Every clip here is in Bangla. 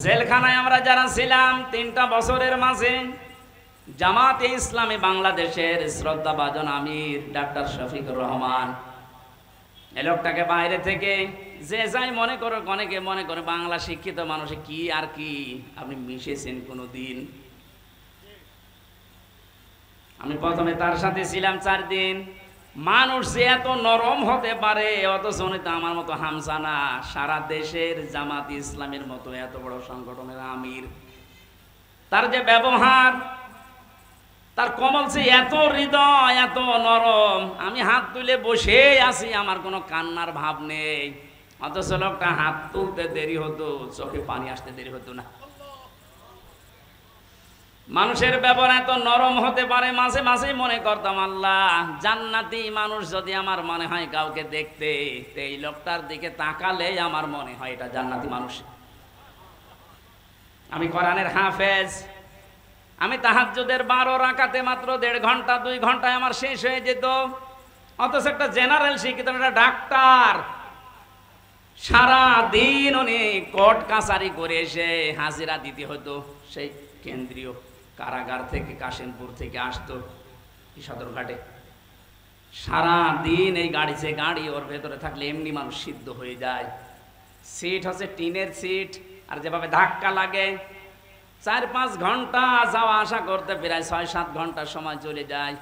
জেলখানায় আমরা যারা ছিলাম 3টা বছরের মাঝে জামাতে ইসলামী বাংলাদেশের শ্রদ্ধাভাজন আমির ডাক্তার শফিকুর রহমান, এই লোকটাকে বাইরে থেকে যে যাই মনে করো, অনেকে মনে করে বাংলা শিক্ষিত মানুষে কি আর কি, আপনি মিশেছেন কোনো দিন? আমি প্রথমে তার সাথে ছিলাম 4 দিন। মানুষ যে এত নরম হতে পারে, অথচ উনি তো আমার মতো হামসা না। সারা দেশের জামাত ইসলামের মতো এত বড় সংগঠনের আমির, তার যে ব্যবহার, তার কমল সে এত হৃদয়, এত নরম। আমি হাত তুলে বসে আছি, আমার কোনো কান্নার ভাব নেই, অথচ লোকটা হাত তুলতে দেরি হতো, চোখে পানি আসতে দেরি হতো না। মানুষের ব্যবহার এত নরম হতে পারে, মাঝে মাঝে মনে করতাম আল্লাহ, জান্নাতি মানুষ যদি আমার মনে হয় কাউকে দেখতে, এই লোকটার দিকে তাকালে আমার মনে হয় এটা জান্নাতি মানুষ। আমি কোরআনের হাফেজ, আমি তাহাজ্জুদের 12 রাকাতে মাত্র 1.5 ঘন্টা 2 ঘন্টায় আমার শেষ হয়ে যেত, অথচ একটা জেনারেল শিক্ষিত একটা ডাক্তার সারা দিন উনি কোর্ট কাছারি করে এসে হাজিরা দিতে হতো। সেই কেন্দ্রীয় কারাগার থেকে কাশিমপুর থেকে আসতো সদরঘাটে, সারা দিন এই গাড়ি, যে গাড়ি ওর ভেতরে থাকলে এমনি মানুষ সিদ্ধ হয়ে যায়। সিট হচ্ছে টিনের সিট, আর যেভাবে ধাক্কা লাগে 4-5 ঘন্টা যাওয়া আসা করতে প্রায় 6-7 ঘন্টার সময় চলে যায়।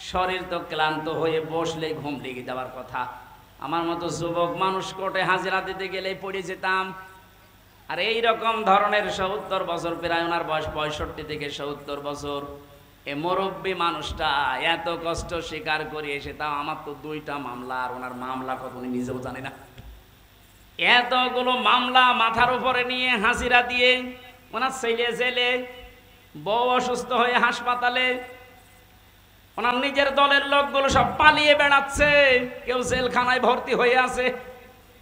শরীর তো ক্লান্ত হয়ে বসলে ঘুম লেগে যাওয়ার কথা। আমার মতো যুবক মানুষ কোর্টে হাজিরা দিতে গেলেই পড়ে যেতাম। আর এই রকম ধরনের 70 বছর, প্রায় ওনার বয়স 65 থেকে 70 বছর, এ মুরব্বী মানুষটা এত কষ্ট স্বীকার করে এসে, তাও আমার তো 2টা মামলা, আর ওনার মামলা কত উনি নিজেও জানে না। এতগুলো মামলা মাথার উপরে নিয়ে হাজিরা দিয়ে, ওনার ছেলে জেলে, বউ অসুস্থ হয়ে হাসপাতালে, ওনার নিজের দলের লোকগুলো সব পালিয়ে বেড়াচ্ছে, কেউ জেলখানায় ভর্তি হয়ে আছে।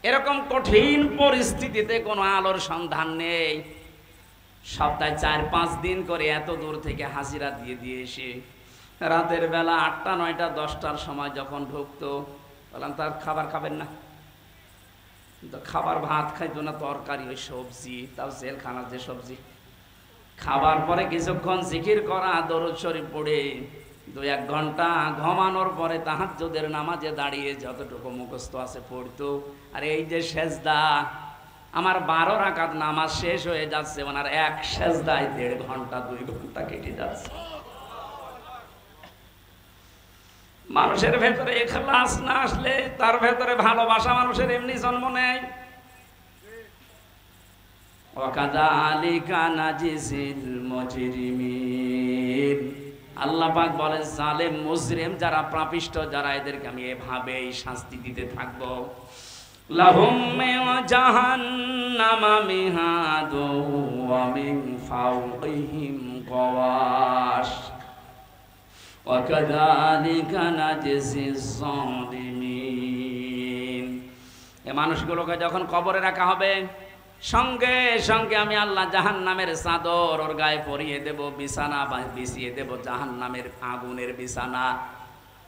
এরকম কঠিন পরিস্থিতিতে কোনো আলোর সন্ধান নেই। সপ্তাহে 4-5 দিন করে এত দূর থেকে হাজিরা দিয়ে এসে রাতের বেলা 8টা 9টা 10টার সময় যখন ঢুকতো, বললাম তার খাবার খাবেন না? খাবার ভাত খাইতো না, তরকারি ওই সবজি, তাও জেলখানার যে সবজি। খাবার পরে কিছুক্ষণ জিকির করা, দরুদ শরীফ পড়ে 2-1 ঘন্টা ঘুমানোর পরে তাহাজ্জুদের নামাজে দাঁড়িয়ে যতটুকু মুখস্থ আছে পড়তো। আর এই যে সেজদা, আমার 12 রাকাত নামাজ শেষ হয়ে যাচ্ছে, ওনার এক সেজদায় 1.5 ঘন্টা 2 ঘন্টা কেটে যাচ্ছে। মানুষের ভেতরে ইখলাস না আসলে, তার ভেতরে ভালোবাসা মানুষের এমনি জন্ম নেয়। ওয়াকাযালিকা নাজিজিল মুজরিমিন, আল্লাহ পাক বলেন জালেম মুজরিম যারা, পাপিষ্ঠ যারা, এদেরকে আমি এভাবেই শাস্তি দিতে থাকবো। লাহুম মিন জাহান্নামা মিহাদু ওয়া মিন ফাওকিহিম গাওয়াশ ওয়া কাযালিকা নাজজিজ যালিমিন। এই মানুষগুলোকে যখন কবরে রাখা হবে, সঙ্গে সঙ্গে আমি আল্লাহ জাহান্নামের চাদর ওর গায়ে পরিয়ে দেব, বিছানা বিছিয়ে দেব জাহান্নামের আগুনের বিছানা।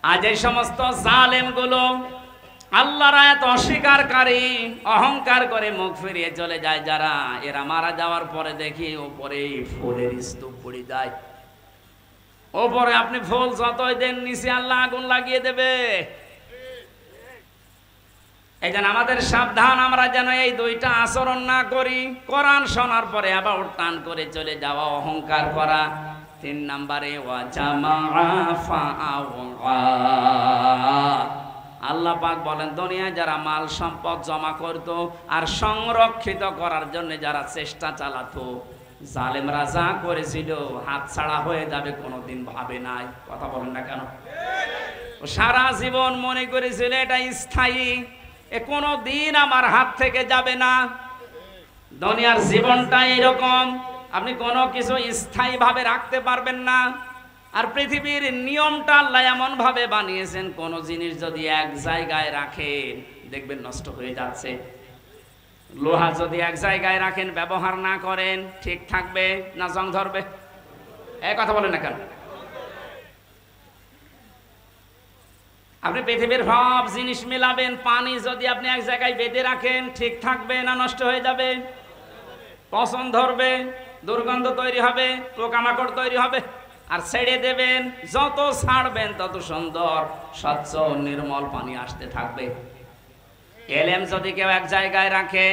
আজ এই সমস্ত জালেমগুলো আল্লাহর আয়াত অস্বীকারী, অহংকার করে মুখ ফিরিয়ে চলে যায় যারা, এরা মারা যাওয়ার পরে দেখি উপরে ফুলের স্তূপ পড়ে যায়। ওপরে আপনি ফুল যতই দেন, নিচে আল্লাহ আগুন লাগিয়ে দেবে। এই জন্য আমাদের সাবধান, আমরা যেন এই 2টা আচরণ না করি। কোরআন শোনার পরে আবার টান করে চলে যাওয়া, অহংকার করা। 3 নম্বরে আল্লাহ পাক বলেন দুনিয়ায় যারা মাল সম্পদ জমা করত আর সংরক্ষিত করার জন্য যারা চেষ্টা চালাতো, জালেমরা যা করেছিল হাত ছাড়া হয়ে যাবে কোনোদিন ভাবে নাই। কথা বলেন না কেন? সারা জীবন মনে করেছিল এটা স্থায়ী, এ কোনো দিন আমার হাত থেকে যাবে না। দুনিয়ার জীবনটা এরকম, আপনি কোনো কিছু স্থায়ী ভাবে রাখতে পারবেন না। আর পৃথিবীর নিয়মটা আল্লাহ এমন ভাবে বানিয়েছেন, কোন জিনিস যদি এক জায়গায় রাখেন দেখবেন নষ্ট হয়ে যাচ্ছে। লোহা যদি এক জায়গায় রাখেন, ব্যবহার না করেন, ঠিক থাকবে না জং ধরবে? এই কথা বলেন না কেন? আপনি পৃথিবীর সব জিনিস মেলাবেন, পানি যদি আপনি এক জায়গায় বেঁধে রাখেন, ঠিক থাকবে না নষ্ট হয়ে যাবে? পছন্দ ধরবে, দুর্গন্ধ তৈরি হবে, পোকামাকড় তৈরি হবে। আর ছেড়ে দেবেন, যত ছাড়বেন তত সুন্দর স্বচ্ছ নির্মল পানি আসতে থাকবে। এলেম যদি কেউ এক জায়গায় রাখে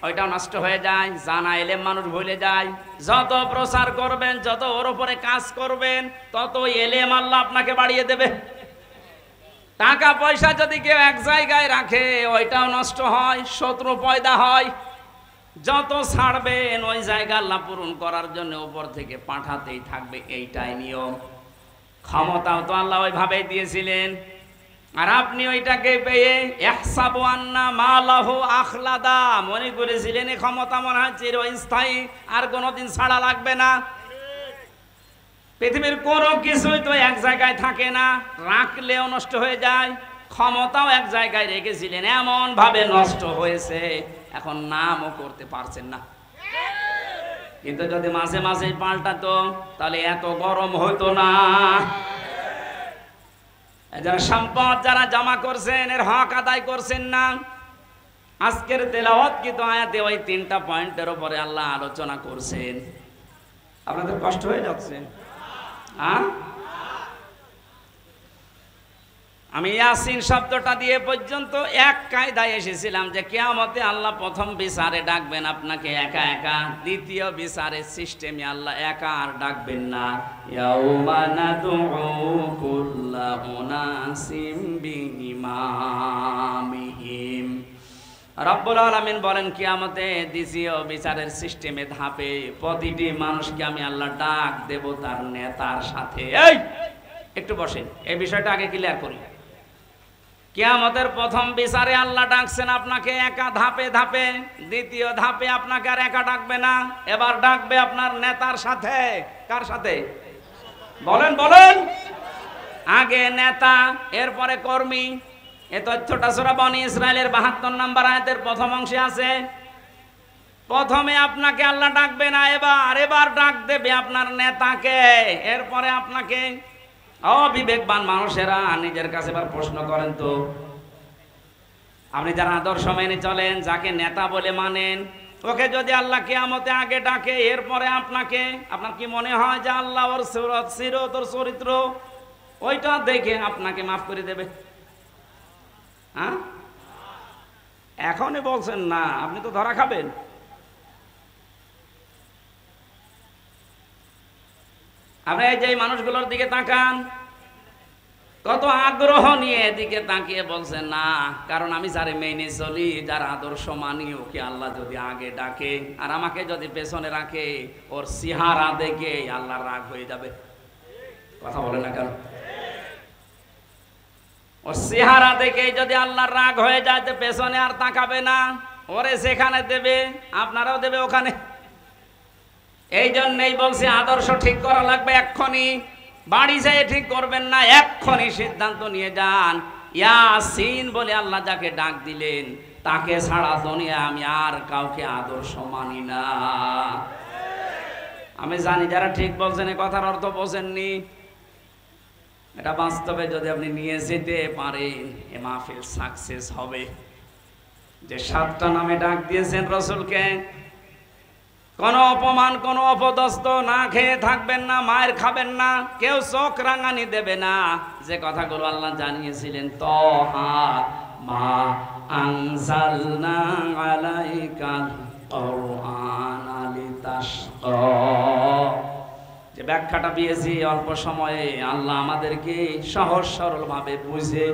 ওইটাও নষ্ট হয়ে যায়, জানা এলেম মানুষ ভুলে যায়। যত প্রচার করবেন, যত ওর উপরে কাজ করবেন, তত এলেম আল্লাহ আপনাকে বাড়িয়ে দেবে। টাকা পয়সা যদি কেউ এক জায়গায় রাখে ওইটাও নষ্ট হয়, শত্রু পয়দা হয়। যত ছাড়বেন ওই জায়গা আল্লাহ পূরণ করার জন্য উপর থেকে পাঠাতেই থাকবে, এইটাই নিয়ম। ক্ষমতাও তো আল্লাহ ওইভাবেই দিয়েছিলেন। আর আপনি ওইটাকে পেয়ে ইহসাবু আন্না মালাহু আখলাদা, মনে করেছিলেন এই ক্ষমতা মনে হয় চিরস্থায়ী, আর কোনোদিন ছাড়া লাগবে না। পৃথিবীর কোনো কিছুই তো এক জায়গায় থাকে না, রাখলেও নষ্ট হয়ে যায়। ক্ষমতাও এক জায়গায় রেখেছিলেন, এমন ভাবে নষ্ট হয়েছে এখন নামও করতে পারছেন না। কিন্তু যদি মাঝে মাঝে পাল্টাতো তাহলে এত গরম হতো না। যারা সম্পদ যারা জমা করছেন এর হক আদায় করছেন না। আজকের তেলাওয়াত কিন্তু আয়াতে ওই 3টা পয়েন্টের উপরে আল্লাহ আলোচনা করছেন। আপনাদের কষ্ট হয়ে যাচ্ছে? আমি ইয়াসিন শব্দটা দিয়ে পর্যন্ত এক কায়দায় এসেছিলাম যে কিয়ামতে আল্লাহ প্রথম বিচারে ডাকবেন আপনাকে একা একা, দ্বিতীয় বিচারের সিস্টেমে আল্লাহ একা আর ডাকবেন না। ইয়াউমা নাদউ কুল্লা উনাসিম বিইমামিহিম। রব্বুল আলামিন বলেন কিয়ামতে দ্বিতীয় বিচারের সিস্টেমে ধাপে প্রতিটি মানুষকে আমি আল্লাহ ডাক দেব তার নেতার সাথে। এই একটু বসেন, এই বিষয়টা আগে ক্লিয়ার করি। কিয়ামতের প্রথম বিচারে আল্লাহ ডাকছেন আপনাকে একা ধাপে ধাপে, দ্বিতীয় ধাপে আপনাকে আর একা ডাকবে না, এবার ডাকবে আপনার নেতার সাথে। কার সাথে বলেন বলেন? আগে নেতা, এরপরে কর্মী। এই তথ্যটা সূরা বনী ইসরাইলের 72 নম্বর আয়াতের প্রথম অংশে আছে। প্রথমে আপনাকে আল্লাহ ডাকবে না, এবার ডাক দেবে আপনার নেতাকে, এরপরে আপনাকে। অবিবেকবান মানুষেরা নিজের কাছে এবার প্রশ্ন করেন তো, আপনি যারা আদর্শ মেনে চলেন, যাকে নেতা বলে মানেন, ওকে যদি আল্লাহ কিয়ামতে আগে ডাকে এরপরে আপনাকে, আপনার কি মনে হয় যে আল্লাহ ওর সিরত ওর চরিত্র ওইটা দেখে আপনাকে মাফ করে দেবে? হ্যাঁ, এখনই বলছেন না, আপনি তো ধরা খাবেন। আপনি এই যে মানুষগুলোর দিকে তাকান, কত আগ্রহ নিয়ে এদিকে তাকিয়ে বলছেন না, কারণ আমি যারে মেনে চলি, যার আদর্শ মানি, ওকে আল্লাহ যদি আগে ডাকে আর আমাকে যদি পেছনে রাখে, ওর চেহারা দেখে আল্লাহ রাগ হয়ে যাবে। কথা বলে না কেন? ওর চেহারা দেখে যদি আল্লাহর রাগ হয়ে যায় তো পেছনে আর তাকাবে না, ওরে সেখানে দেবে, আপনারাও দেবে ওখানে। এই জন্যই বলছি আদর্শ ঠিক করা লাগবে এক্ষুনি। বাড়ি যেয়ে ঠিক করবেন না, এক্ষুনি সিদ্ধান্ত নিয়ে যান। ইয়াসিন বলে আল্লাহ যাকে ডাক দিলেন তাকে ছাড়া দুনিয়া আমি আর কাউকে আদর্শ মানি না। আমি জানি যারা ঠিক বলছেন এ কথার অর্থ বোঝেননি। এটা বাস্তবে যদি আপনি নিয়ে যেতে পারেন এ মাহফিল সাকসেস হবে। যে 7টা নামে ডাক দিয়েছেন রসুলকে, কোন অপমান কোন অপদস্থ না খেয়ে থাকবেন না, মায়ের খাবেন না, কেউ চোখ রাঙানি দেবে না। যে কথাগুলো আল্লাহ জানিয়েছিলেন, তহা মা আনজালনা আলাইকাল কুরআনা লিতাশকা, যে ব্যাখ্যাটা দিয়েছি অল্প সময়ে, আল্লাহ আমাদেরকে সহজ সরল ভাবে বুঝে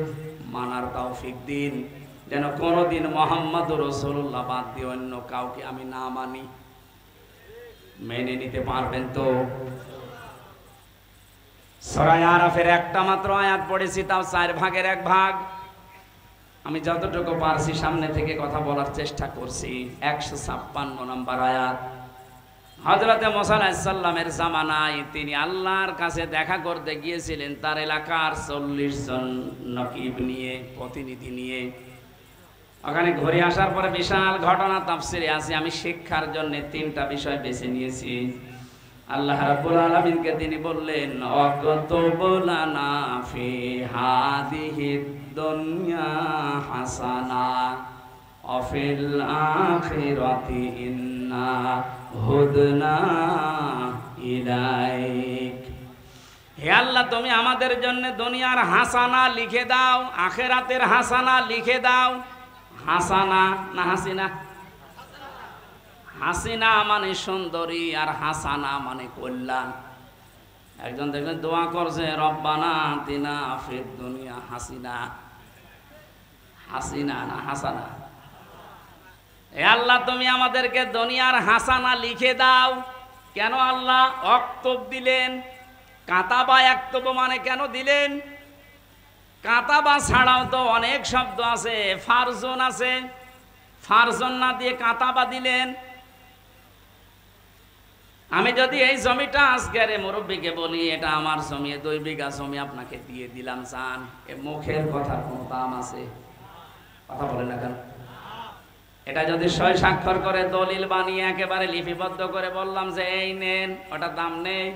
মানার তৌফিক দিন, যেন কোনোদিন মুহাম্মদুর রাসূলুল্লাহ বাদ দিয়ে অন্য কাউকে আমি না মানি। মেনে নিতে পারবেন তো? সূরা আরাফের একটা মাত্র আয়াত পড়েছি, তাও 4 ভাগের 1 ভাগ। আমি যতটুকু পারছি সামনে থেকে কথা বলার চেষ্টা করছি। 156 নম্বর আয়াত। হযরতে মুসা আলাইহিস সালামের জামানায় তিনি আল্লাহর কাছে দেখা করতে গিয়েছিলেন তার এলাকার 40 জন নকিব নিয়ে, প্রতিনিধি নিয়ে। ওখানে ঘুরে আসার পরে বিশাল ঘটনা তাফসিরে আছে। আমি শিক্ষার জন্য 3টা বিষয় বেছে নিয়েছি। আল্লাহ রাব্বুল আলামিনকে তিনি বললেন, অকতুব লানা ফি হাদিহিদ দুনিয়া হাসানা ওয়া ফিল আখিরাতি ইন্না হুদনা ইলাইক। হে আল্লাহ, তুমি আমাদের জন্য দুনিয়ার হাসানা লিখে দাও, আখেরাতের হাসানা লিখে দাও। হাসানা না হাসিনা? হাসিনা মানে সুন্দরী, আর হাসানা মানে কল্যাণ। একজন দেখবেন দোয়া করছে, রব্বানা আতিনা ফিদ দুনিয়া হাসিনা। হাসিনা না হাসানা? হে আল্লাহ, তুমি আমাদেরকে দুনিয়ার হাসানা লিখে দাও। কেন আল্লাহ অক্তব দিলেন? কাতাবা একতব মানে কেন দিলেন? কাতাবা ছাড়াও তো অনেক শব্দ আছে, ফারজন আছে, ফারজন না দিয়ে কাতাবা দিলেন। আমি যদি এই জমিটা আজকের মুরব্বীকে বলি এটা আমার জমি, 2 বিঘা জমি আপনাকে দিয়ে দিলাম, চান এ মুখের কথার কোনো দাম আছে? কথা বলে না কেন? এটা যদি 6 স্বাক্ষর করে দলিল বানিয়ে একেবারে লিপিবদ্ধ করে বললাম যে এই নেন, ওটা দাম নেই?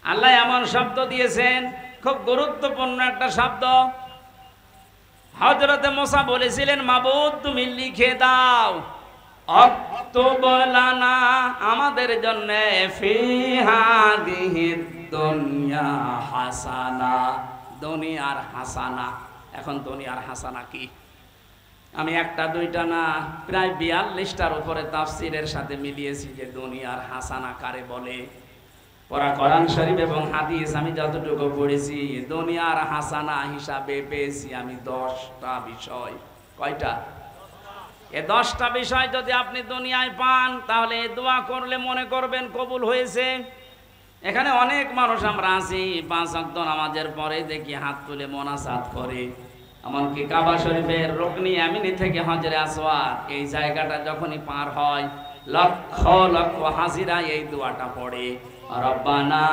আল্লাহ এমন শব্দ দিয়েছেন, খুব গুরুত্বপূর্ণ একটা শব্দ। হযরতে মুসা বলেছিলেন, মাবুদ তুমি লিখে দাও, অক্তব লানা আমাদের জন্য ফি হাদিহিদ দুনিয়া হাসানা, দুনিয়ার হাসানা। এখন দুনিয়ার হাসানা কি? আমি একটা দুইটা না, প্রায় 42টার উপরে তাফসীরের সাথে মিলিয়েছি যে দুনিয়ার হাসানা কারে বলে। পড়া কোরআন শরীফ এবং হাদিস আমি যতটুকু পড়েছি, দুনিয়ার হাসানা হিসাবে পেয়েছি আমি 10টা বিষয়। কয়টা? এই 10টা বিষয় যদি আপনি দুনিয়ায় পান, তাহলে দোয়া করলে মনে করবেন কবুল হয়েছে। এখানে অনেক মানুষ আমরা আছি, 5 ওয়াক্ত নামাজের পরে দেখি হাত তুলে মোনাজাত করে। এমনকি কাবা শরীফের রুকনি ইয়ামিনি থেকে হজরে আসওয়াদ এই জায়গাটা যখনই পার হয়, লক্ষ লক্ষ হাজিরা এই দোয়াটা পড়ে, রব্বানা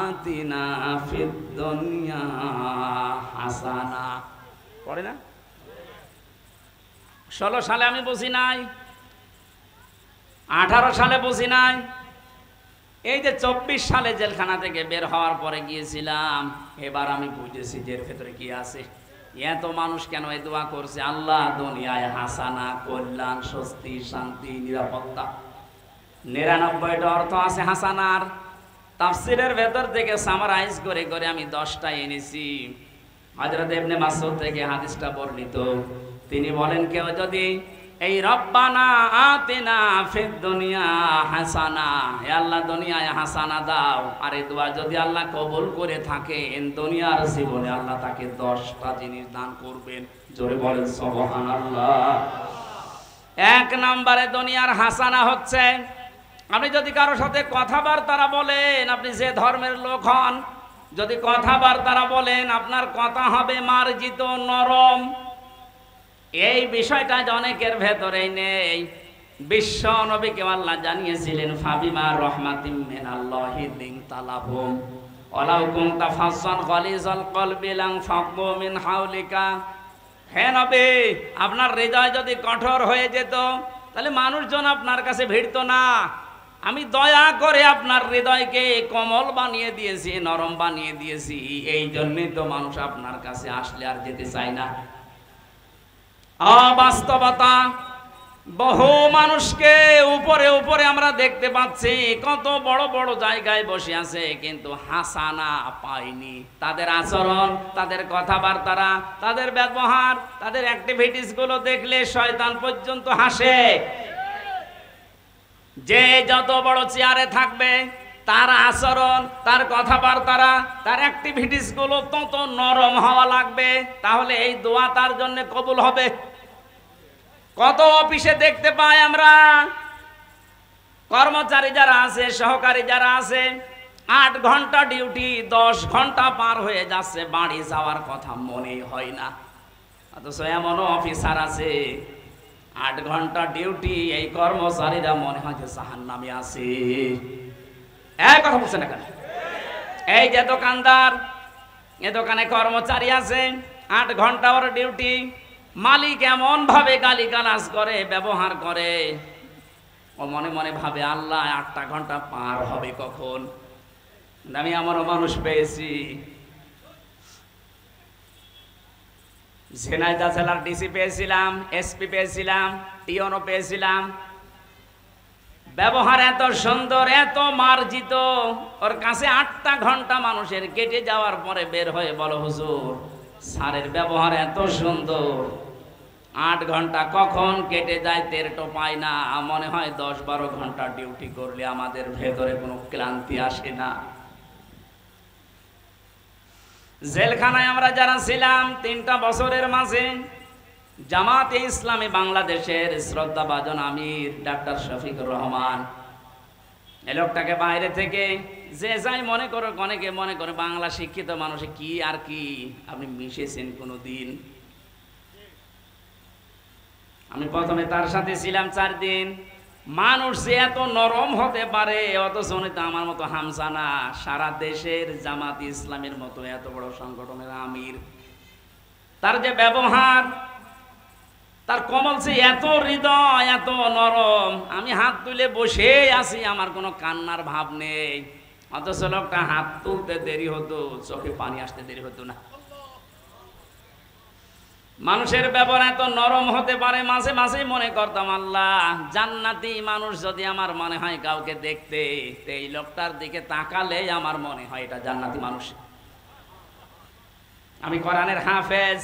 আতিনা ফিদ দুনিয়া হাসানা। পড়ে না? 16 সালে আমি বুঝি নাই, 18 সালে বুঝি নাই, এই যে 24 সালে জেলখানা থেকে বের হওয়ার পরে গিয়েছিলাম, এবার আমি বুঝেছি যে এর ভেতরে কি আছে। এত মানুষ কেন এই দোয়া করছে, আল্লাহ দুনিয়ায় হাসানা, কল্যাণ, স্বস্তি, শান্তি, নিরাপত্তা। 99টা অর্থ আছে হাসানার। তাফসীরের ভেতর থেকে সামারাইজ করে করে আমি 10টা এনেছি। হযরত ইবনে মাসউদ থেকে হাদিসটা বর্ণিত, তিনি বলেন কেউ যদি এই রব্বানা আতিনা ফিদ দুনিয়া হাসানা, হে আল্লাহ দুনিয়ায় হাসানা দাও, আর এই দোয়া যদি আল্লাহ কবুল করে থাকেন, দুনিয়ার জীবনে আল্লাহ তাকে 10টা জিনিস দান করবেন। জোরে বলেন সুবহানাল্লাহ। 1 নম্বরে দুনিয়ার হাসানা হচ্ছে, আপনি যদি কারোর সাথে কথাবার্তা বলেন, আপনি যে ধর্মের লোক হন, যদি কথাবার্তা বলেন আপনার কথা হবে মার্জিত, নরম। এই বিষয়টা অনেকের ভেতরেই নেই। বিশ্ব নবীকে আল্লাহ জানিয়েছিলেন, ফাবিমা রহমাতিম মিনাল্লাহি লিনতা লাহুম ওয়ালাউ কুনতা ফাজ্জান গালিজাল কলবি লানফাদ্দু মিন হাওলিকা। হে নবী, আপনার হৃদয় যদি কঠোর হয়ে যেত তাহলে মানুষজন আপনার কাছে ভিড়তো না। আমি দয়া করে আপনার হৃদয়কে কোমল বানিয়ে দিয়েছি, নরম বানিয়ে দিয়েছি। এই জন্যই তো মানুষ আপনার কাছে আসলে আর যেতে চায় না। অবাস্তবতা, বহু মানুষকে উপরে উপরে আমরা দেখতে পাচ্ছি, কত বড় বড় জায়গায় বসে আছে, কিন্তু হাসানা পায়নি। তাদের আচরণ, তাদের কথাবার্তা, তাদের ব্যবহার, তাদের অ্যাক্টিভিটিস গুলো দেখলে শয়তান পর্যন্ত হাসে। যে যত বড় চেয়ারে থাকবে, তার আচরণ, তার কথাবার্তা, তার অ্যাক্টিভিটিস গুলো তত নরম হওয়া লাগবে, তাহলে এই দোয়া তার জন্য কবুল হবে। কত অফিসে দেখতে পাই আমরা, কর্মচারী যারা আছে, সহকারী যারা আছে, 8 ঘন্টা ডিউটি, 10 ঘন্টা পার হয়ে যাচ্ছে, বাড়ি যাওয়ার কথা মনেই হয় না। অথচ এমনও অফিসার আছে 8 ঘন্টা ডিউটি, এই কর্মচারীরা মনে হয় যে জাহান্নামে আছে। এক কথা বলছে না কেন? এই যে দোকানদার, এ দোকানে কর্মচারী আছে, 8 ঘন্টা ওর ডিউটি, মালিক এমন ভাবে গালিগালাজ করে, ব্যবহার করে, ও মনে মনে ভাবে আল্লাহ 8টা ঘন্টা পার হবে কখন। আমি আমারও মানুষ পেয়েছি, ঝিনাইদহ জেলার ডিসি পেয়েছিলাম, এসপি পেয়েছিলাম, টিওনও পেয়েছিলাম। ব্যবহার এত সুন্দর, এত মার্জিত, ওর কাছে 8টা ঘন্টা মানুষের কেটে যাওয়ার পরে বের হয়ে বলো হুজুর স্যারের ব্যবহার এত সুন্দর, 8 ঘন্টা কখন কেটে যায় টের তো পাই না, মনে হয় 10-12 ঘন্টা ডিউটি করলে আমাদের ভেতরে কোনো ক্লান্তি আসে না। জেলখানায় আমরা যারা ছিলাম 3টা বছরের মাঝে, জামাতে ইসলামী বাংলাদেশের শ্রদ্ধাভাজন আমির ডাক্তার শফিকুর রহমান, এই লোকটাকে বাইরে থেকে যে যাই মনে করো, অনেকে মনে করে বাংলা শিক্ষিত মানুষে কি আর কি, আপনি মিশেছেন কোনো দিন? আমি প্রথমে তার সাথে ছিলাম 4 দিন। মানুষ যে এত নরম হতে পারে, অথচ উনি তো আমার মতো হামসানা, সারা দেশের জামাত ইসলামের মতো এত বড় সংগঠনের আমির, তার যে ব্যবহার, তার কমল সে এত হৃদয়, এত নরম, আমি হাত তুলে বসে আছি, আমার কোনো কান্নার ভাব নেই, অথচ লোকটা হাত তুলতে দেরি হতো, চোখে পানি আসতে দেরি হতো না। মানুষের ব্যবহার এত নরম হতে পারে, মাঝে মাঝেই মনে করতাম আল্লাহ জান্নাতি মানুষ যদি আমার মনে হয় কাউকে দেখতে, এই লোকটার দিকে তাকালে আমার মনে হয় এটা জান্নাতি মানুষ। আমি কোরআনের হাফেজ,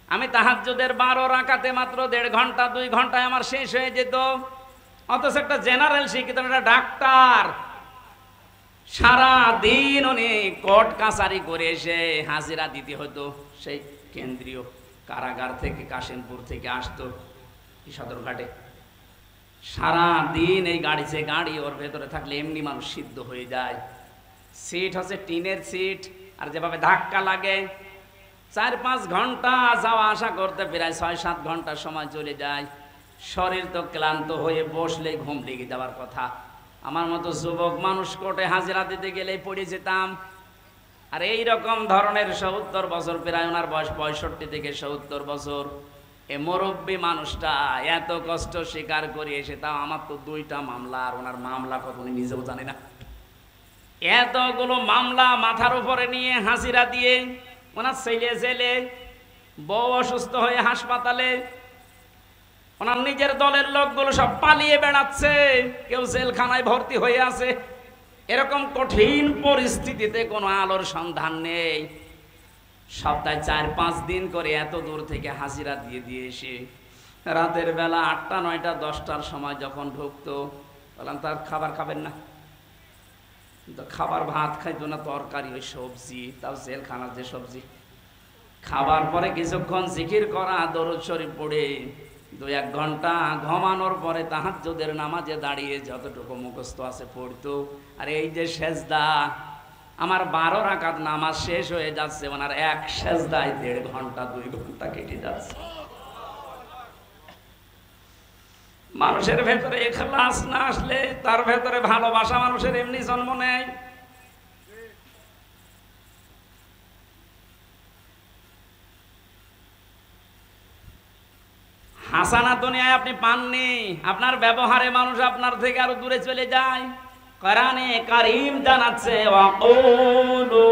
আমি তাহাজ্জুদের 12 রাকাতে মাত্র 1.5 ঘন্টা 2 ঘন্টায় আমার শেষ হয়ে যেত, অথচ একটা জেনারেল শিক্ষিত একটা ডাক্তার সারা দিন উনি কোর্ট কাছারি করে এসে হাজিরা দিতে হতো, সেই কেন্দ্রীয় কারাগার থেকে কাশিমপুর থেকে আসতো সদরঘাটে, সারা দিন এই গাড়ি, যে গাড়ি ওর ভেতরে থাকলে এমনি মানুষ সিদ্ধ হয়ে যায়, সিট হচ্ছে টিনের সিট, আর যেভাবে ধাক্কা লাগে 4-5 ঘন্টা যাওয়া আসা করতে প্রায় 6-7 ঘন্টা সময় চলে যায়, শরীর তো ক্লান্ত হয়ে বসলেই ঘুম লেগে যাওয়ার কথা। আমার মতো যুবক মানুষ কোর্টে হাজিরা দিতে গেলেই পড়ে যেতাম। আর এই রকম ধরনের 70 বছর, প্রায় ওনার বয়স 65 থেকে 70 বছর, এ মুরব্বী মানুষটা এত কষ্ট স্বীকার করে এসে, তাও আমার তো 2টা মামলা, আর ওনার মামলা কত উনি নিজেও জানে না, এতগুলো মামলা মাথার উপরে নিয়ে হাজিরা দিয়ে, ওনার ছেলে জেলে, বউ অসুস্থ হয়ে হাসপাতালে, ওনার নিজের দলের লোকগুলো সব পালিয়ে বেড়াচ্ছে, কেউ জেলখানায় ভর্তি হয়ে আছে। এরকম কঠিন পরিস্থিতিতে কোনো আলোর সন্ধান নেই, সপ্তাহে 4-5 দিন করে এত দূর থেকে হাজিরা দিয়ে এসে রাতের বেলা 8টা 9টা 10টার সময় যখন ঢুকতো, বললাম তার খাবার খাবেন না, তো খাবার ভাত খাইতো না, তরকারি ওই সবজি, তাও জেলখানার যে সবজি। খাবার পরে কিছুক্ষণ জিকির করা, দরুদ শরীফ পড়ে 2-1 ঘন্টা ঘুমানোর পরে তাহাজ্জুদের নামাজে দাঁড়িয়ে যতটুকু মুখস্থ আছে পড়তো। আর এই যে সেজদা, আমার 12 রাকাত নামাজ শেষ হয়ে যাচ্ছে, ওনার এক সেজদায় 1.5 ঘন্টা 2 ঘন্টা কেটে যাচ্ছে। মানুষের ভেতরে ইখলাস না আসলে, তার ভেতরে ভালোবাসা মানুষের এমনি জন্ম নেয়। হাসানা দুনিয়ায় আপনি পাননি, আপনার ব্যবহারে মানুষ আপনার থেকে আরো দূরে চলে যায়। কোরআনে কারীম জানাচ্ছে ওয়াকুলু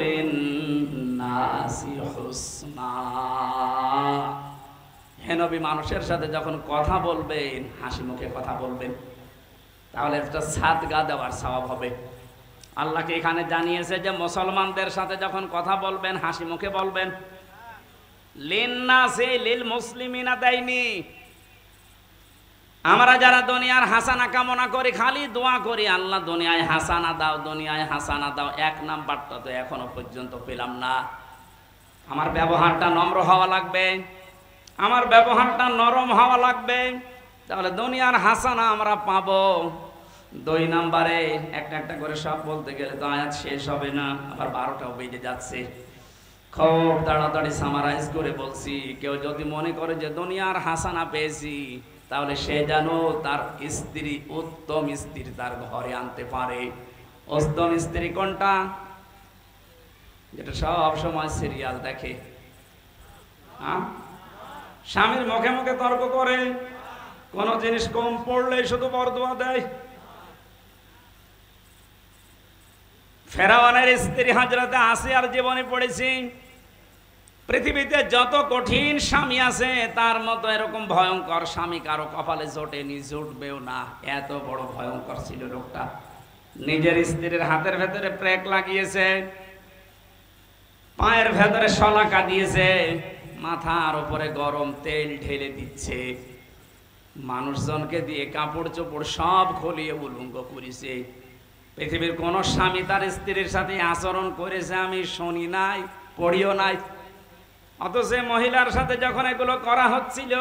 লিন-নাসি হুসনা, হে নবী মানুষের সাথে যখন কথা বলবেন হাসি মুখে কথা বলবেন, তাহলে একটা সাদগা দেওয়ার সওয়াব হবে। আল্লাহকে এখানে জানিয়েছে যে মুসলমানদের সাথে যখন কথা বলবেন হাসি মুখে বলবেন। লিন-নাসি লিল মুসলিমিনা দেয়নি। আমরা যারা দুনিয়ার হাসানা কামনা করি, খালি দোয়া করি আল্লাহ দুনিয়ায় হাসানা দাও, দুনিয়ায় হাসানা দাও, 1 নাম্বারটা তো এখনো পর্যন্ত পেলাম না। আমার ব্যবহারটা নম্র হওয়া লাগবে, আমার ব্যবহারটা নরম হওয়া লাগবে, তাহলে দুনিয়ার হাসানা আমরা পাবো। 2 নাম্বারে একটা করে সব বলতে গেলে তো আয়াত শেষ হবে না, আবার 12টাও বেজে যাচ্ছে। খুব তাড়াতাড়ি সামারাইজ করে বলছি, কেউ যদি মনে করে যে দুনিয়ার হাসানা পেয়েছি, তাহলে সে যেন তার স্ত্রী, উত্তম স্ত্রী তার ঘরে আনতে পারে। উত্তম স্ত্রী কোনটা? যেটা সব সময় সিরিয়াল দেখে, স্বামীর মুখে মুখে তর্ক করে, কোন জিনিস কম পড়লে শুধু বরদোয়া দেয়। ফেরাউনের স্ত্রী হযরতে আসিয়ার জীবনে পড়েছি, পৃথিবীতে যত কঠিন স্বামী আছে তার মতো এরকম ভয়ঙ্কর স্বামী কারো কপালে জোটেনি, জুটবেও না। এত বড় ভয়ঙ্কর ছিল লোকটা। নিজের স্ত্রীর হাতের ভেতরে প্রেক লাগিয়েছে, পায়ের ভেতরে শলাকা দিয়েছে, মাথার উপরে গরম তেল ঢেলে দিচ্ছে, মানুষজনকে দিয়ে কাপড় চোপড় সব খলিয়ে উলঙ্গ করেছে। পৃথিবীর কোন স্বামী তার স্ত্রীর সাথে আচরণ করেছে আমি শুনি নাই, পড়িও নাই। অথচ মহিলার সাথে যখন এগুলো করা হচ্ছিল,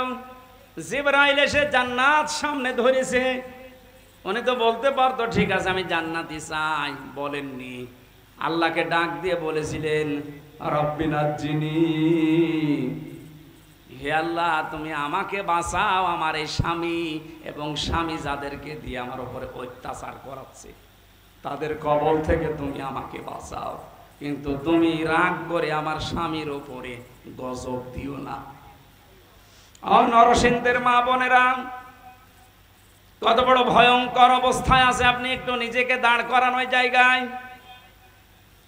জিবরাইল এসে জান্নাত সামনে ধরেছে। উনি তো বলতে পারতো ঠিক আছে আমি জান্নাতি চাই, বলেননি। আল্লাহকে ডাক দিয়ে বলেছিলেন রব্বি নাজ্জিনি, হে আল্লাহ তুমি আমাকে বাঁচাও আমার এই স্বামী এবং স্বামী যাদেরকে দিয়ে আমার উপরে অত্যাচার করাচ্ছে তাদের কবল থেকে তুমি আমাকে বাঁচাও, কিন্তু তুমি রাগ করে আমার স্বামীর উপরে গজব দিও না। নরসিংদের মা বোনেরা, কত বড় ভয়ঙ্কর অবস্থায় আছে আপনি একটু নিজেকে দাঁড় করান ওই জায়গায়।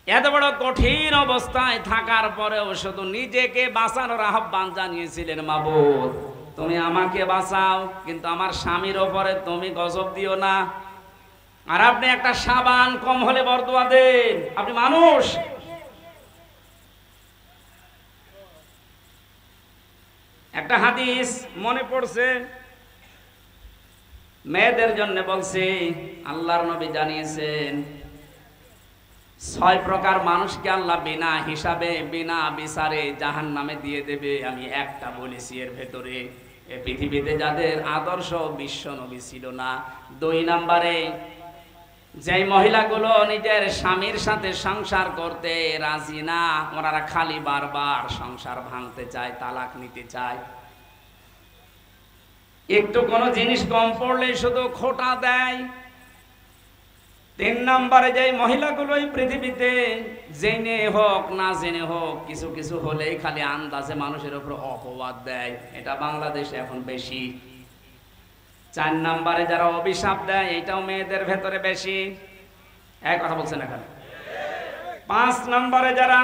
এত বড় কঠিন অবস্থায় থাকার পরেও শুধু নিজেকে বাঁচানোর আহ্বান জানিয়েছিলেন, মাবুদ তুমি আমাকে বাঁচাও কিন্তু আমার স্বামীর ওপরে তুমি গজব দিও না। আর আপনি একটা সাবান কম হলে বরদোয়া দেন, আপনি মানুষ। একটা হাদিস মনে পড়ছে, মেয়েদের জন্য বলছি, আল্লাহর নবী জানিয়েছেন 6 প্রকার মানুষকে আল্লাহ বিনা হিসাবে বিনা বিচারে জাহান্নামে দিয়ে দেবে। আমি একটা বলেছি এর ভেতরে, এই পৃথিবীতে যাদের আদর্শ বিশ্ব নবী ছিল না। 2 নম্বরে যেই মহিলাগুলো নিজের স্বামীর সাথে সংসার করতে রাজি না, ওনারা খালি বারবার সংসার ভাঙতে চায়, তালাক নিতে চায়। একটু কোনো জিনিস কম পড়লে শুধু খোঁটা দেয়। 3 নম্বরে যেই মহিলাগুলো এই পৃথিবীতে জেনে হোক না জেনে হোক কিছু কিছু হলেই খালি আন্দাজে মানুষের উপর অপবাদ দেয়, এটা বাংলাদেশে এখন বেশি। 4 নম্বরে যারা অভিশাপ দেয়, এটাও মেয়েদের ভেতরে বেশি। এক কথা বলছেন এখানে। 5 নম্বরে যারা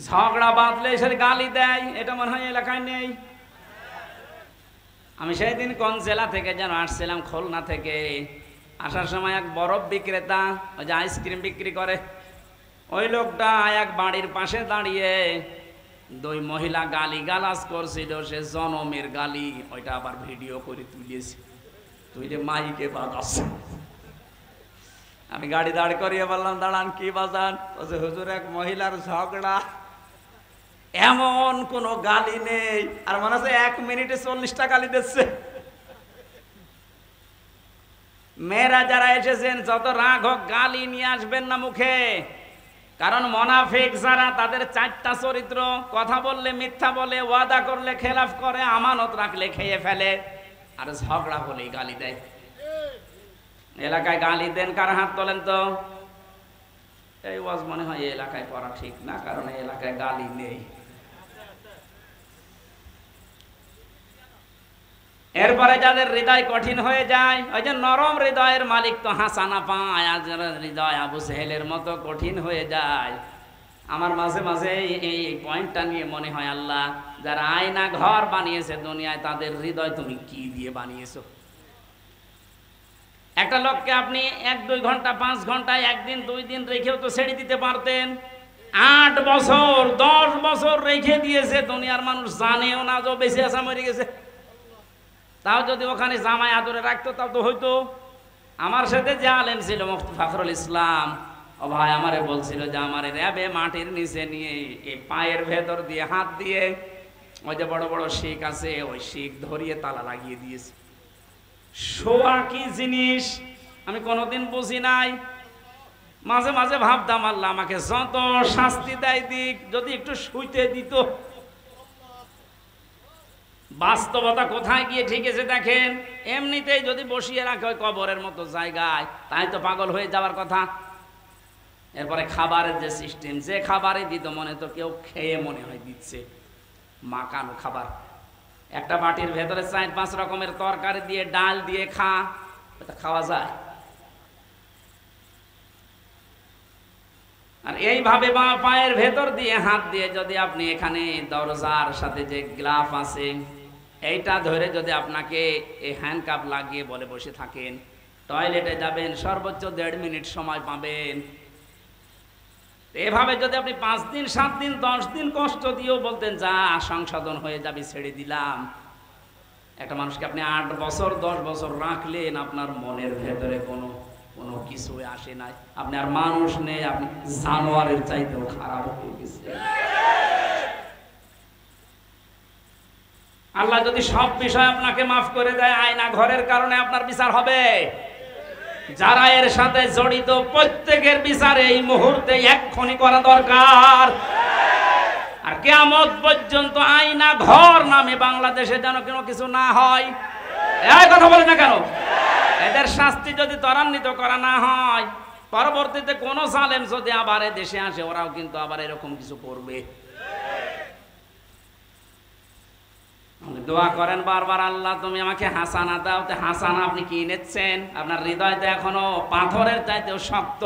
ঝগড়া বাঁধলে সে গালি দেয়, এটা মনে হয় এলাকায় নেই। আমি সেই দিন কোন জেলা থেকে যেন আসছিলাম, খুলনা থেকে। আসার সময় এক বরফ বিক্রেতা, ওই যে আইসক্রিম বিক্রি করে, ওই লোকটা এক বাড়ির পাশে দাঁড়িয়ে 2 মহিলা গালি গালাজ করছিল, সে জনমের গালি, ওইটা আবার ভিডিও করে তুলিয়েছে, তুইলে মাইকে বাজাচ্ছে। আমি গাড়ি দাঁড় করিয়ে বললাম দাঁড়ান, কি বাজান? বলছে হুজুর এক মহিলার ঝগড়া, এমন কোন গালি নেই, আর মনে হচ্ছে 1 মিনিটে 40টা গালি দিচ্ছে। মেয়েরা যারা এসেছেন যত রাগ হোক গালি নিয়ে আসবেন না মুখে, কারণ মুনাফিক যারা তাদের 4টা চরিত্র, কথা বললে মিথ্যা বলে, ওয়াদা করলে খেলাফ করে, আমানত রাখলে খেয়ে ফেলে, আর ঝগড়া হলেই গালি দেয়। এলাকায় গালি দেন কার হাত তোলেন তো? এই ওয়াজ মনে হয় এই এলাকায় করা ঠিক না, কারণ এই এলাকায় গালি নেই। এরপরে যাদের হৃদয় কঠিন হয়ে যায়, ওই যে নরম হৃদয়ের মালিক তো হাসানা পায়, আর যারা হৃদয় আবু সেহেলের মতো কঠিন হয়ে যায়। আমার মাঝে মাঝে এই পয়েন্টটা নিয়ে মনে হয়, আল্লাহ যারা আয়না ঘর বানিয়েছে দুনিয়ায়, তাদের হৃদয় তুমি কি দিয়ে বানিয়েছো? একটা লোককে আপনি 1-2 ঘন্টা 5 ঘন্টায় 1 দিন 2 দিন রেখেও তো ছেড়ে দিতে পারতেন। 8 বছর 10 বছর রেখে দিয়েছে, দুনিয়ার মানুষ জানেও না যে বেঁচে আছে, মরে গেছে। তাও যদি ওখানে জামাই আদরে রাখতো তাও তো হয়তো। আমার সাথে যে আলেম ছিল মুফতি ফখরুল ইসলাম, ও ভাই আমারে বলছিল যে আমারে র্যাবে মাটির নিচে নিয়ে এই পায়ের ভেতর দিয়ে হাত দিয়ে ওই যে বড় বড় শিক আছে, ওই শিক ধরিয়ে তালা লাগিয়ে দিয়েছে। শোয়া কি জিনিস আমি কোনোদিন বুঝি নাই। মাঝে মাঝে ভাবতাম আল্লাহ আমাকে যত শাস্তি দেয় দিক, যদি একটু শুইতে দিত। বাস্তবতা কোথায় গিয়ে ঠিকেছে দেখেন, এমনিতেই যদি বসিয়ে রাখে ওই কবরের মতো জায়গায়, তাই তো পাগল হয়ে যাওয়ার কথা। এরপরে খাবারের যে সিস্টেম, যে খাবারে দিত মনে তো কেউ খেয়ে মনে হয় দিচ্ছে, মাখানো খাবার। একটা বাটির ভেতরে 4-5 রকমের তরকারি দিয়ে ডাল দিয়ে খাওয়া যায়? আর এইভাবে বাঁ পায়ের ভেতর দিয়ে হাত দিয়ে যদি আপনি এখানে দরজার সাথে যে গ্লাভ আছে এইটা ধরে যদি আপনাকে এই হ্যান্ডকাপ লাগিয়ে বলে বসে থাকেন, টয়লেটে যাবেন সর্বোচ্চ 1.5 মিনিট সময় পাবেন। এভাবে যদি আপনি 5 দিন 7 দিন 10 দিন কষ্ট দিয়েও বলতেন যা সংশোধন হয়ে যাবে, ছেড়ে দিলাম, একটা মানুষকে আপনি 8 বছর 10 বছর রাখলেন, আপনার মনের ভেতরে কোনো কিছু আসে নাই, আপনি আর মানুষ নেই, আপনি জানোয়ারের চাইতেও খারাপ হয়ে গেছে। আল্লাহ যদি সব বিষয় আপনাকে মাফ করে দেয়, আয়না ঘরের কারণে আপনার বিচার হবে। যারা এর সাথে জড়িত প্রত্যেকের বিচার এই মুহূর্তে এক্ষুনি করা দরকার। আর কিয়ামত পর্যন্ত আয়না ঘর নামে বাংলাদেশে যেন কোনো কিছু না হয়। এই কথা বলে না কেন? এদের শাস্তি যদি ত্বরান্বিত করা না হয়, পরবর্তীতে কোন জালেম যদি আবার দেশে আসে, ওরাও কিন্তু আবার এরকম কিছু করবে। দোয়া করেন বারবার, আল্লাহ তুমি আমাকে হাসানা দাও। তো হাসানা আপনি কি নিচ্ছেন? আপনার হৃদয় তো এখনো পাথরের চাইতেও শক্ত।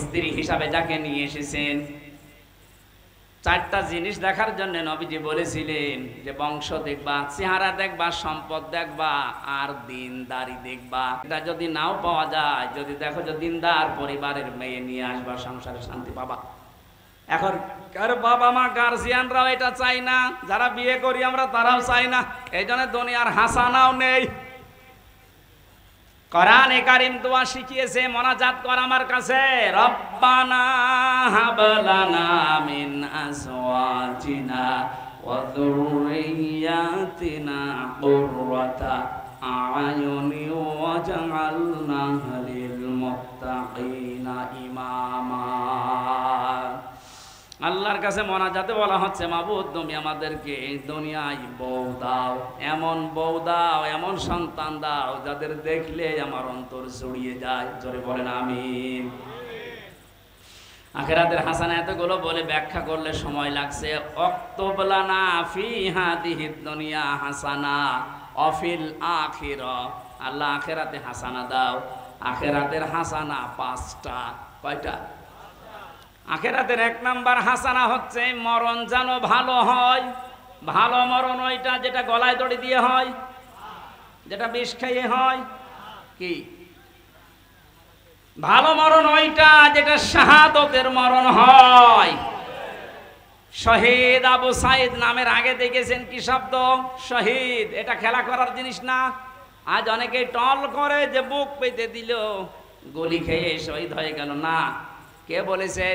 স্ত্রী হিসাবে যাকে নিয়ে এসেছেন, 4টা জিনিস দেখার জন্য নবীজি বলেছিলেন যে বংশ দেখবা, চেহারা দেখবা, সম্পদ দেখবা, আর দিনদারি দেখবা। এটা যদি নাও পাওয়া যায়, যদি দেখো যে দিনদার পরিবারের মেয়ে নিয়ে আসবা, সংসারে শান্তি পাবা। এখন কার বাবা মা গার্জিয়ানরাও এটা চাই না, যারা বিয়ে করি আমরা তারাও চাই না, এই জন্য দুনিয়ার হাসানাও নেই। কোরআনে কারীম দোয়া শিখিয়েছে, মোনাজাত কর আমার কাছে, রব্বানা হাব লানা মিন আজওয়াজিনা ওয়া যুররিয়াতিনা কুররাতা আ'য়ুনি ওয়াজআলনা লিল মুত্তাকিনা ইমামা। আল্লাহর কাছে মোনাজাতে বলা হচ্ছে, মাবুদ তুমি আমাদেরকে দুনিয়ায় বউ দাও, এমন বউ দাও, এমন সন্তান দাও যাদের দেখলে আমার অন্তর জুড়িয়ে যায়। জোরে বলেন আমিন। আখিরাতের হাসানা এতগুলো বলে ব্যাখ্যা করলে সময় লাগছে। অক্তব লানা ফি হাদিহিদ দুনিয়া হাসানা অফিল আখিরা। আল্লাহ আখিরাতে হাসানা দাও। আখিরাতের হাসানা 5টা। কয়টা? আখিরাতের 1 নাম্বার হাসানা হচ্ছে মরণ যেন ভালো হয়। ভালো মরণ ওইটা যেটা গলায় দড়ি দিয়ে হয়, যেটা বিষ খাইয়ে হয়। কি ভালো মরণ? ওইটা যেটা শাহাদতের মরণ হয়। শহীদ আবু সাইদ নামের আগে দেখেছেন কি শব্দ? শহীদ। এটা খেলা করার জিনিস না। আজ অনেকে টল করে যে বুক পেতে দিল, গুলি খেয়ে শহীদ হয়ে গেল। না, কে বলেছে?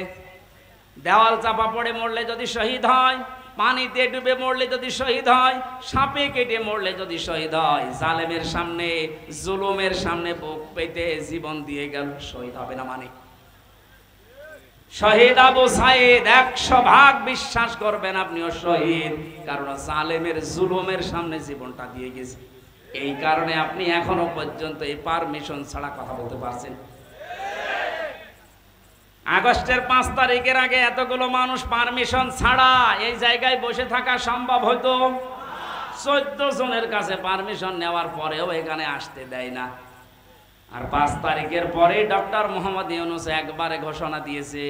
দেওয়াল চাপা পড়ে মরলে যদি শহীদ হয়, পানিতে ডুবে মরলে যদি শহীদ হয়, সাপে কেটে মরলে যদি শহীদ হয়, জালেমের সামনে জুলুমের সামনে বুক পেতে জীবন দিয়ে গেল, শহীদ হবে না? মানে শহীদ আবু সাইদ 100% বিশ্বাস করবেন আপনিও শহীদ, কারণ জালেমের জুলুমের সামনে জীবনটা দিয়ে গেছে। এই কারণে আপনি এখনো পর্যন্ত এই পারমিশন ছাড়া কথা বলতে পারছেন। আগস্টের 5 তারিখের আগে এতগুলো মানুষ পারমিশন ছাড়া এই জায়গায় বসে থাকা সম্ভব হতো? 14 জনের কাছে পারমিশন নেওয়ার পরেও এখানে আসতে দেয় না। আর 5 তারিখের পরে ডক্টর মোহাম্মদ ইউনূস একবারে ঘোষণা দিয়েছে,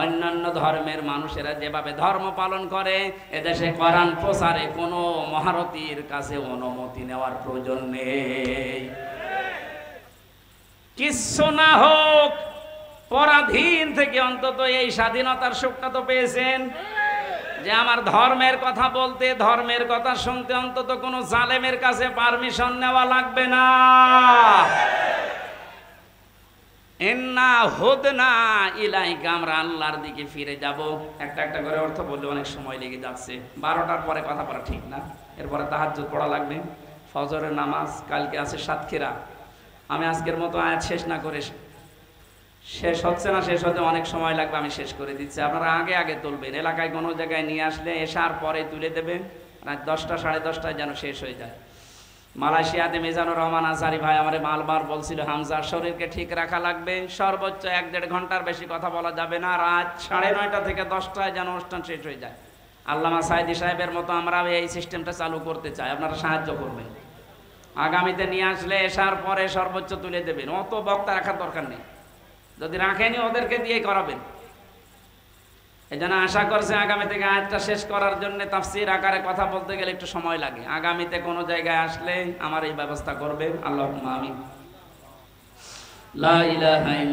অন্যান্য ধর্মের মানুষেরা যেভাবে ধর্ম পালন করে, এদেশে কোরআন প্রচারে কোনো মহারথীর কাছে অনুমতি নেওয়ার প্রয়োজন নেই। কিছু না হোক, পরাধীন থেকে অন্তত এই স্বাধীনতার সুখটা তো পেয়েছেন, যে আমার ধর্মের কথা বলতে, ধর্মের কথা শুনতে অন্তত কোনো জালেমের কাছে পারমিশন নেওয়া লাগবে না। ইন্না হুদনা ইলাইকা, আমরা আল্লাহর দিকে ফিরে যাব। একটা একটা করে অর্থ বললে অনেক সময় লেগে যাচ্ছে। 12টার পরে কথা বলা ঠিক না, এরপরে তাহাজ্জুদ পড়া লাগবে, ফজরের নামাজ, কালকে আছে সাতক্ষীরা। আমি আজকের মতো আয়াত শেষ না করে, শেষ হচ্ছে না, শেষ হতে অনেক সময় লাগবে, আমি শেষ করে দিচ্ছি। আপনারা আগে আগে তুলবেন, এলাকায় কোনো জায়গায় নিয়ে আসলে এসার পরে তুলে দেবেন, রাত 10টা 10:30টায় যেন শেষ হয়ে যায়। মালয়েশিয়াতে মিজানুর রহমান আজহারি ভাই আমার মালবার বলছিল, হামজা শরীরকে ঠিক রাখা লাগবে, সর্বোচ্চ 1-1.5 ঘন্টার বেশি কথা বলা যাবে না, রাত 9:30 থেকে 10টায় যেন অনুষ্ঠান শেষ হয়ে যায়। আল্লামা সাইদি সাহেবের মতো আমরা এই সিস্টেমটা চালু করতে চাই, আপনারা সাহায্য করবেন। আগামীতে নিয়ে আসলে এসার পরে সর্বোচ্চ তুলে দেবেন, অত বক্তা রাখার দরকার নেই। যদি রাখেনি ওদেরকে দিয়ে করাবেন। এজন্য আশা করছে আগামী থেকে আয়াতটা শেষ করার জন্য তাফসীর আকারে কথা বলতে গেলে একটু সময় লাগে। আগামীতে কোনো জায়গায় আসলে আমার এই ব্যবস্থা করবে। আল্লাহুম্মা আমিন। লা ইলাহা ইল্লা